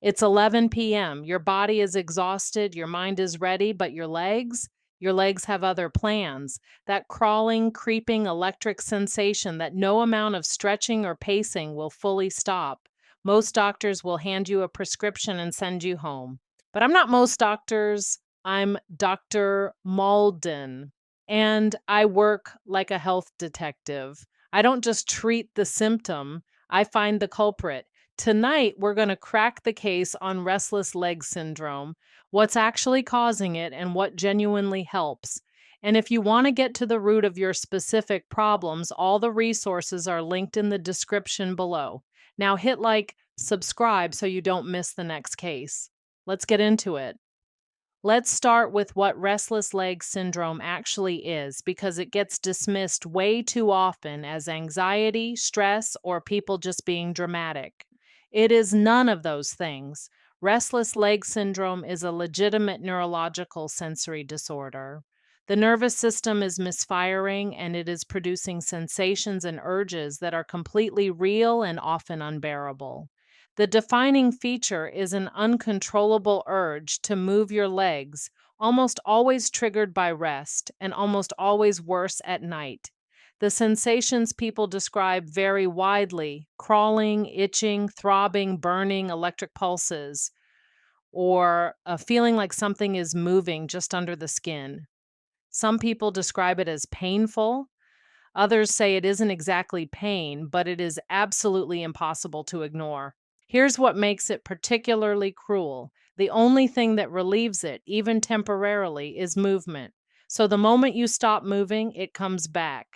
It's 11 p.m. Your body is exhausted, your mind is ready, but your legs have other plans. That crawling, creeping electric sensation that no amount of stretching or pacing will fully stop. Most doctors will hand you a prescription and send you home. But I'm not most doctors. I'm Dr. Mauldin, and I work like a health detective. I don't just treat the symptom, I find the culprit. Tonight, we're going to crack the case on restless leg syndrome, what's actually causing it, and what genuinely helps. And if you want to get to the root of your specific problems, all the resources are linked in the description below. Now hit like, subscribe so you don't miss the next case. Let's get into it. Let's start with what restless leg syndrome actually is because it gets dismissed way too often as anxiety, stress, or people just being dramatic. It is none of those things. Restless leg syndrome is a legitimate neurological sensory disorder. The nervous system is misfiring and it is producing sensations and urges that are completely real and often unbearable. The defining feature is an uncontrollable urge to move your legs, almost always triggered by rest and almost always worse at night. The sensations people describe vary widely: crawling, itching, throbbing, burning, electric pulses, or a feeling like something is moving just under the skin. Some people describe it as painful. Others say it isn't exactly pain, but it is absolutely impossible to ignore. Here's what makes it particularly cruel. The only thing that relieves it, even temporarily, is movement. So the moment you stop moving, it comes back.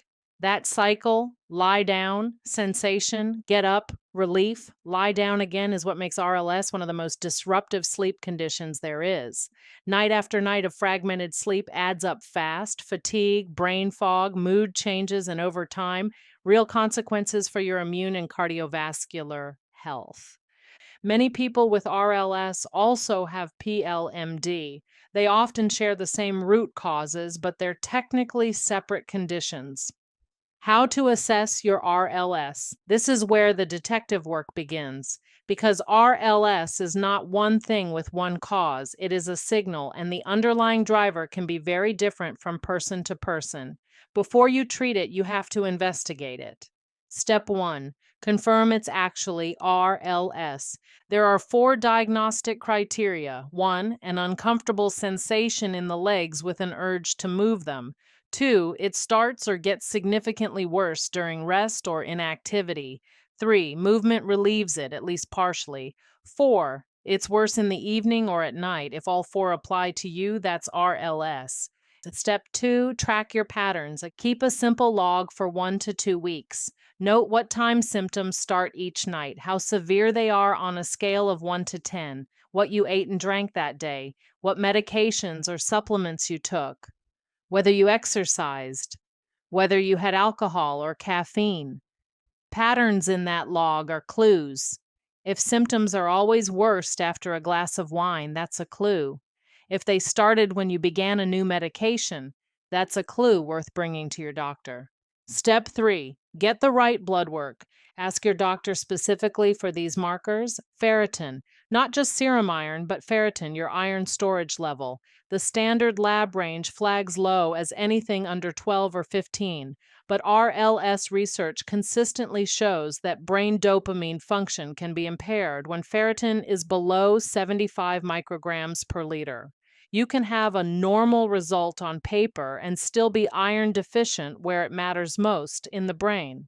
That cycle, lie down, sensation, get up, relief, lie down again, is what makes RLS one of the most disruptive sleep conditions there is. Night after night of fragmented sleep adds up fast: fatigue, brain fog, mood changes, and over time, real consequences for your immune and cardiovascular health. Many people with RLS also have PLMD. They often share the same root causes, but they're technically separate conditions. How to assess your RLS. This is where the detective work begins. Because RLS is not one thing with one cause, it is a signal, and the underlying driver can be very different from person to person. Before you treat it, you have to investigate it. Step 1. Confirm it's actually RLS. There are 4 diagnostic criteria. 1. An uncomfortable sensation in the legs with an urge to move them. 2. It starts or gets significantly worse during rest or inactivity. 3. Movement relieves it, at least partially. 4. It's worse in the evening or at night. If all 4 apply to you, that's RLS. Step 2. Track your patterns. Keep a simple log for 1 to 2 weeks. Note what time symptoms start each night, how severe they are on a scale of 1 to 10, what you ate and drank that day, what medications or supplements you took, whether you exercised, whether you had alcohol or caffeine. Patterns in that log are clues. If symptoms are always worst after a glass of wine, that's a clue. If they started when you began a new medication, that's a clue worth bringing to your doctor. Step 3. Get the right blood work. Ask your doctor specifically for these markers. Ferritin, not just serum iron, but ferritin, your iron storage level. The standard lab range flags low as anything under 12 or 15, but RLS research consistently shows that brain dopamine function can be impaired when ferritin is below 75 micrograms per liter. You can have a normal result on paper and still be iron deficient where it matters most, in the brain.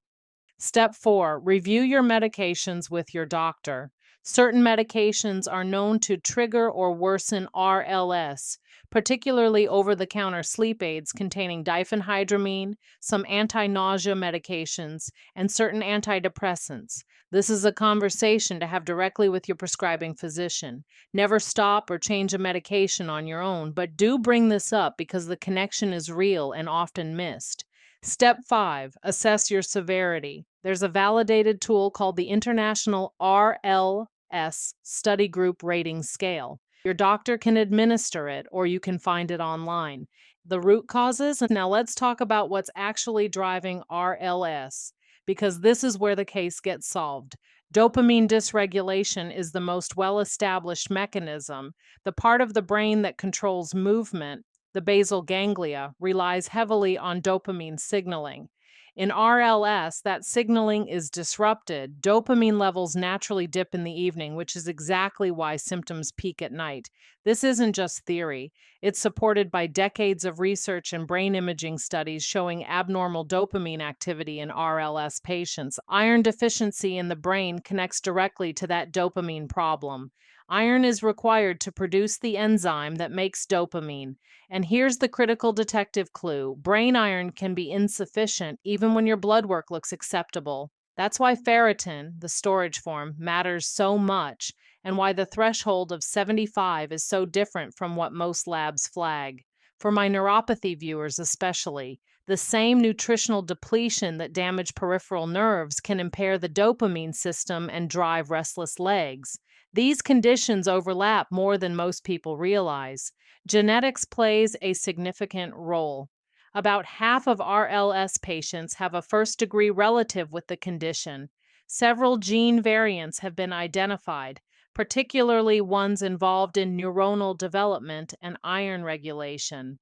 Step 4. Review your medications with your doctor. Certain medications are known to trigger or worsen RLS, particularly over-the-counter sleep aids containing diphenhydramine, some anti-nausea medications, and certain antidepressants. This is a conversation to have directly with your prescribing physician. Never stop or change a medication on your own, but do bring this up because the connection is real and often missed. Step 5. Assess your severity. There's a validated tool called the International RLS Study Group Rating Scale. Your doctor can administer it, or you can find it online. The root causes. Now let's talk about what's actually driving RLS, because this is where the case gets solved. Dopamine dysregulation is the most well-established mechanism. The part of the brain that controls movement, the basal ganglia, relies heavily on dopamine signaling. In RLS, that signaling is disrupted. Dopamine levels naturally dip in the evening, which is exactly why symptoms peak at night. This isn't just theory. It's supported by decades of research and brain imaging studies showing abnormal dopamine activity in RLS patients. Iron deficiency in the brain connects directly to that dopamine problem. Iron is required to produce the enzyme that makes dopamine. And here's the critical detective clue: brain iron can be insufficient even when your blood work looks acceptable. That's why ferritin, the storage form, matters so much, and why the threshold of 75 is so different from what most labs flag. For my neuropathy viewers, especially, the same nutritional depletion that damage peripheral nerves can impair the dopamine system and drive restless legs. These conditions overlap more than most people realize. Genetics plays a significant role. About half of RLS patients have a first-degree relative with the condition. Several gene variants have been identified, particularly ones involved in neuronal development and iron regulation.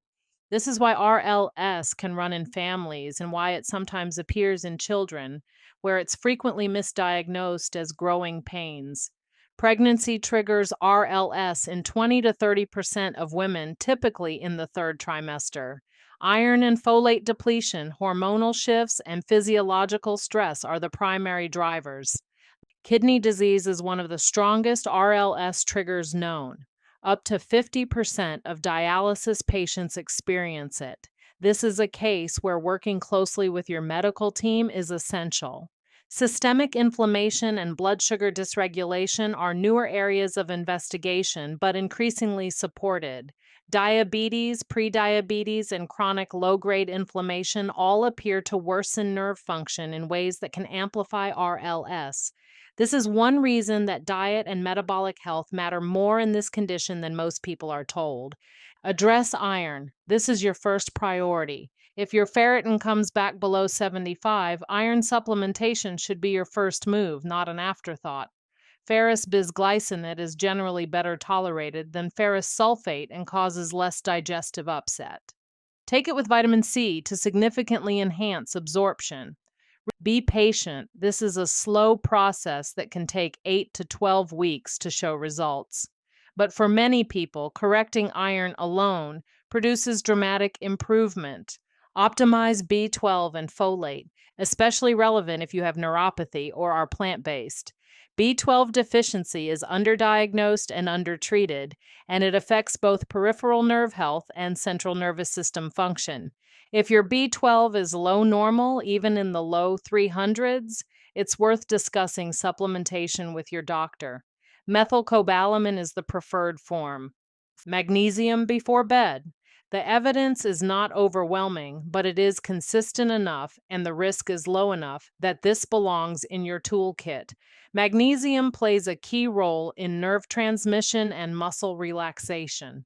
This is why RLS can run in families and why it sometimes appears in children, where it's frequently misdiagnosed as growing pains. Pregnancy triggers RLS in 20 to 30% of women, typically in the third trimester. Iron and folate depletion, hormonal shifts, and physiological stress are the primary drivers. Kidney disease is one of the strongest RLS triggers known. Up to 50% of dialysis patients experience it. This is a case where working closely with your medical team is essential. Systemic inflammation and blood sugar dysregulation are newer areas of investigation, but increasingly supported. Diabetes, prediabetes, and chronic low-grade inflammation all appear to worsen nerve function in ways that can amplify RLS. This is one reason that diet and metabolic health matter more in this condition than most people are told. Address iron. This is your first priority. If your ferritin comes back below 75, iron supplementation should be your first move, not an afterthought. Ferrous bisglycinate is generally better tolerated than ferrous sulfate and causes less digestive upset. Take it with vitamin C to significantly enhance absorption. Be patient. This is a slow process that can take 8 to 12 weeks to show results. But for many people, correcting iron alone produces dramatic improvement. Optimize B12 and folate, especially relevant if you have neuropathy or are plant-based. B12 deficiency is underdiagnosed and undertreated, and it affects both peripheral nerve health and central nervous system function. If your B12 is low normal, even in the low 300s, it's worth discussing supplementation with your doctor. Methylcobalamin is the preferred form. Magnesium before bed. The evidence is not overwhelming, but it is consistent enough and the risk is low enough that this belongs in your toolkit. Magnesium plays a key role in nerve transmission and muscle relaxation.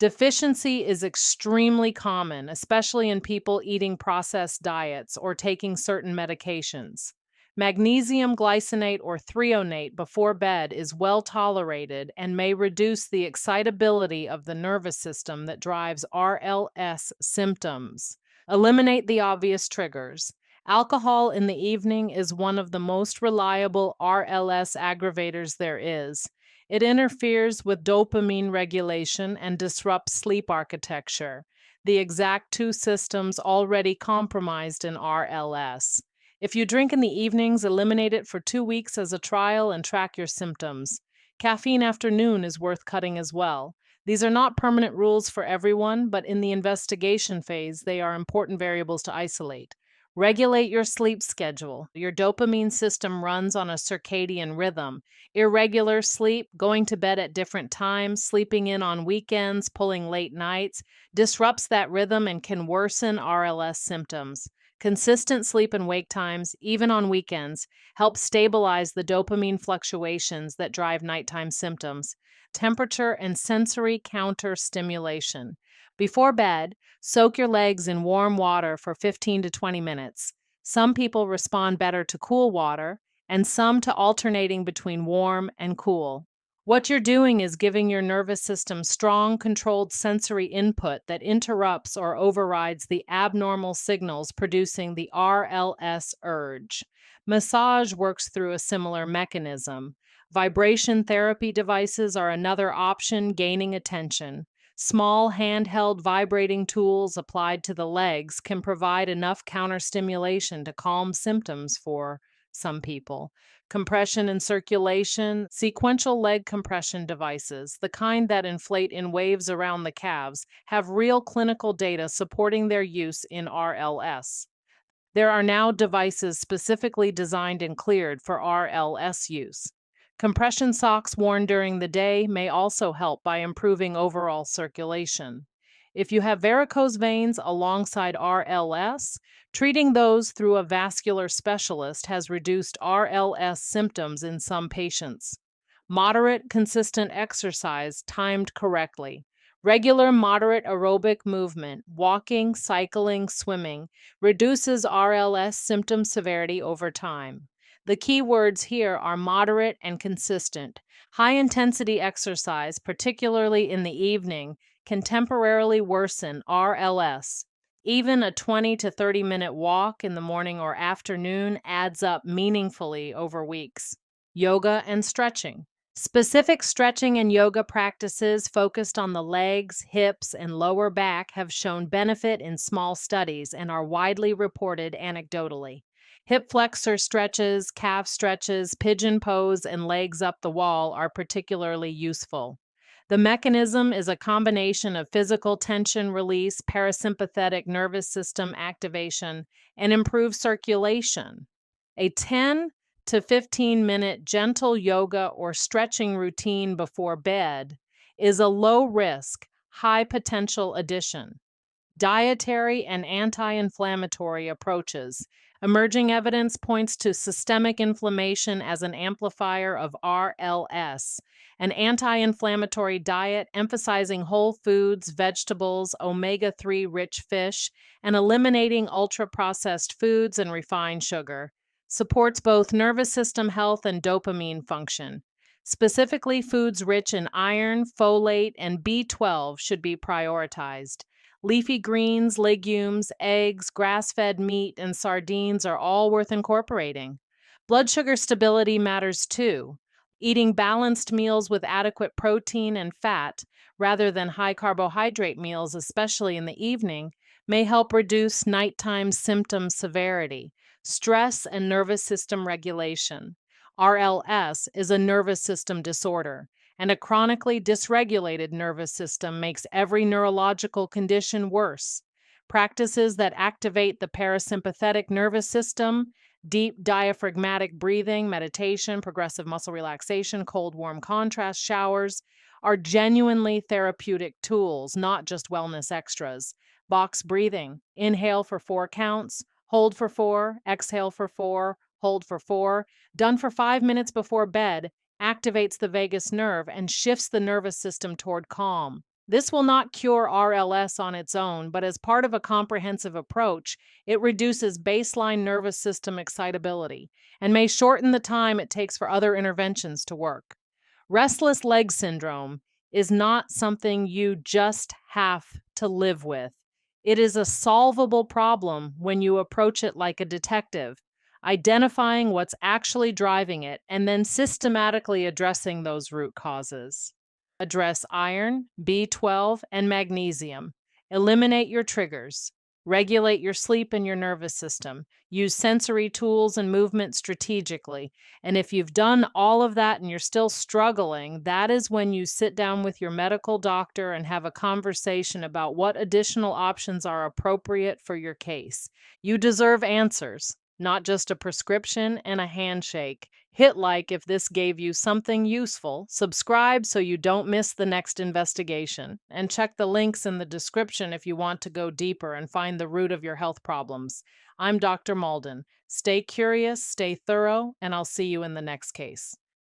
Deficiency is extremely common, especially in people eating processed diets or taking certain medications. Magnesium glycinate or threonate before bed is well tolerated and may reduce the excitability of the nervous system that drives RLS symptoms. Eliminate the obvious triggers. Alcohol in the evening is one of the most reliable RLS aggravators there is. It interferes with dopamine regulation and disrupts sleep architecture, the exact two systems already compromised in RLS. If you drink in the evenings, eliminate it for 2 weeks as a trial and track your symptoms. Caffeine after noon is worth cutting as well. These are not permanent rules for everyone, but in the investigation phase, they are important variables to isolate. Regulate your sleep schedule. Your dopamine system runs on a circadian rhythm. Irregular sleep, going to bed at different times, sleeping in on weekends, pulling late nights, disrupts that rhythm and can worsen RLS symptoms. Consistent sleep and wake times, even on weekends, help stabilize the dopamine fluctuations that drive nighttime symptoms. Temperature and sensory counter stimulation. Before bed, soak your legs in warm water for 15 to 20 minutes. Some people respond better to cool water, and some to alternating between warm and cool. What you're doing is giving your nervous system strong, controlled sensory input that interrupts or overrides the abnormal signals producing the RLS urge. Massage works through a similar mechanism. Vibration therapy devices are another option gaining attention. Small handheld vibrating tools applied to the legs can provide enough counterstimulation to calm symptoms for some people. Compression and circulation, sequential leg compression devices, the kind that inflate in waves around the calves, have real clinical data supporting their use in RLS. There are now devices specifically designed and cleared for RLS use. Compression socks worn during the day may also help by improving overall circulation. If you have varicose veins alongside RLS, treating those through a vascular specialist has reduced RLS symptoms in some patients. Moderate, consistent exercise timed correctly. Regular moderate aerobic movement, walking, cycling, swimming, reduces RLS symptom severity over time. The key words here are moderate and consistent. High intensity exercise, particularly in the evening, can temporarily worsen RLS. Even a 20 to 30-minute walk in the morning or afternoon adds up meaningfully over weeks. Yoga and stretching. Specific stretching and yoga practices focused on the legs, hips, and lower back have shown benefit in small studies and are widely reported anecdotally. Hip flexor stretches, calf stretches, pigeon pose, and legs up the wall are particularly useful. The mechanism is a combination of physical tension release, parasympathetic nervous system activation, and improved circulation. A 10 to 15-minute gentle yoga or stretching routine before bed is a low risk, high potential addition. Dietary and anti-inflammatory approaches. Emerging evidence points to systemic inflammation as an amplifier of RLS. An anti-inflammatory diet emphasizing whole foods, vegetables, omega-3 rich fish, and eliminating ultra-processed foods and refined sugar supports both nervous system health and dopamine function. Specifically, foods rich in iron, folate, and B12 should be prioritized. Leafy greens, legumes, eggs, grass-fed meat, and sardines are all worth incorporating. Blood sugar stability matters too. Eating balanced meals with adequate protein and fat, rather than high carbohydrate meals, especially in the evening, may help reduce nighttime symptom severity. Stress and nervous system regulation. RLS is a nervous system disorder, and a chronically dysregulated nervous system makes every neurological condition worse. Practices that activate the parasympathetic nervous system, deep diaphragmatic breathing, meditation, progressive muscle relaxation, cold warm contrast showers, are genuinely therapeutic tools, not just wellness extras. Box breathing. Inhale for 4 counts, hold for 4, exhale for 4, hold for 4, done for 5 minutes before bed, activates the vagus nerve and shifts the nervous system toward calm. This will not cure RLS on its own, but as part of a comprehensive approach, it reduces baseline nervous system excitability and may shorten the time it takes for other interventions to work. Restless leg syndrome is not something you just have to live with. It is a solvable problem when you approach it like a detective, identifying what's actually driving it and then systematically addressing those root causes. Address iron, B12, and magnesium. Eliminate your triggers. Regulate your sleep and your nervous system. Use sensory tools and movement strategically. And if you've done all of that and you're still struggling, that is when you sit down with your medical doctor and have a conversation about what additional options are appropriate for your case. You deserve answers, not just a prescription and a handshake. Hit like if this gave you something useful, subscribe so you don't miss the next investigation, and check the links in the description if you want to go deeper and find the root of your health problems. I'm Dr. Mauldin. Stay curious, stay thorough, and I'll see you in the next case.